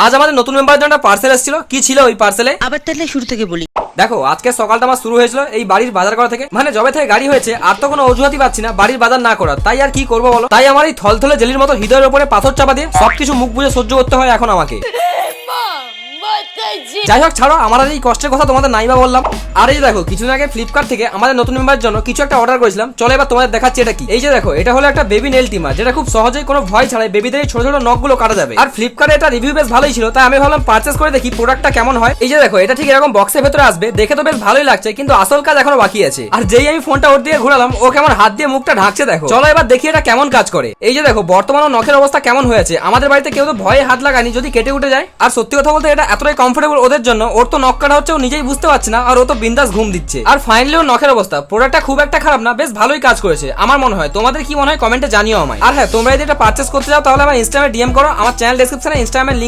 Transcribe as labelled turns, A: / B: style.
A: আজ আমাদের নতুন মেম্বারের জন্য একটা পার্সেল এসেছিল। কি ছিল ওই পার্সেলে?
B: আবার তাহলে শুরু থেকে বলি।
A: দেখো, আজকে সকালটা আমার শুরু হয়েছিল এই বাড়ির বাজার করা থেকে। মানে জবে থেকে গাড়ি হয়েছে আর তো কোনো অজুহাতই পাচ্ছি না বাড়ির বাজার না করার। তাই আর কি করবো বলো? তাই আমার এই থলথলে জেলির মতো হৃদয়ের উপরে পাথর চাপা দিয়ে সবকিছু মুখ বুঝে সহ্য করতে হয় এখন আমাকে। যাই হোক, ছাড়ো, আমার আর এই কষ্টের কথা তোমাদের নাইবা বললাম। আর এই দেখো, কিছুদিন আগে ফ্লিপকার্ট থেকে আমাদের নতুন মেম্বারের জন্য কিছু একটা অর্ডার করেছিলাম। চলো এবার তোমাদের দেখাচ্ছি এটা কি। এই যে দেখো, এটা হলো একটা বেবি নেল টিমার, যেটা খুব সহজেই কোনো ভয় ছাড়াই বেবিদের এই ছোট ছোট নখগুলো কাটা যাবে। আর ফ্লিপকার্টে এটা রিভিউ বেশ ভালোই ছিল, তাই আমি ভাবলাম পারচেস করে দেখি প্রোডাক্টটা কেমন হয়। এই যে দেখো, এটা ঠিক এরকম বক্সের ভেতরে আসবে। দেখে তো বেশ ভালোই লাগছে, কিন্তু আসল কাজ এখনো বাকি আছে। আর যেই আমি ফোনটা ওর দিকে ঘুরালাম, ও কেমন হাত দিয়ে মুখটা ঢাকছে দেখো। চলো এবার দেখি এটা কেমন কাজ করে। এই যে দেখো, বর্তমানে নখের অবস্থা কেমন হয়েছে। আমাদের বাড়িতে কেউ তো ভয়ে হাত লাগায়নি যদি কেটে উঠে যায়। আর সত্যি কথা বলতে এটা এতটাই কমফোর্টেবল ওদের জন্য। ওর তো নখ কাটা হচ্ছে, ও নিজেই বুঝতে পারছে না, আর ও তো বিন্দাস ঘুম দিচ্ছে। আর ফাইনালি ওর নখের অবস্থা, প্রোডাক্টটা খুব একটা খারাপ না, বেশ ভালোই কাজ করেছে আমার মনে হয়। তোমাদের কি মনে হয় কমেন্টে জানিও আমায়। আর হ্যাঁ, তোমরা যদি এটা পারচেস করতে চাও তাহলে আমার ইনস্টাগ্রামে ডিএম করো। আমার চ্যানেল ডেসক্রিপশনে ইনস্টাগ্রামের লিংক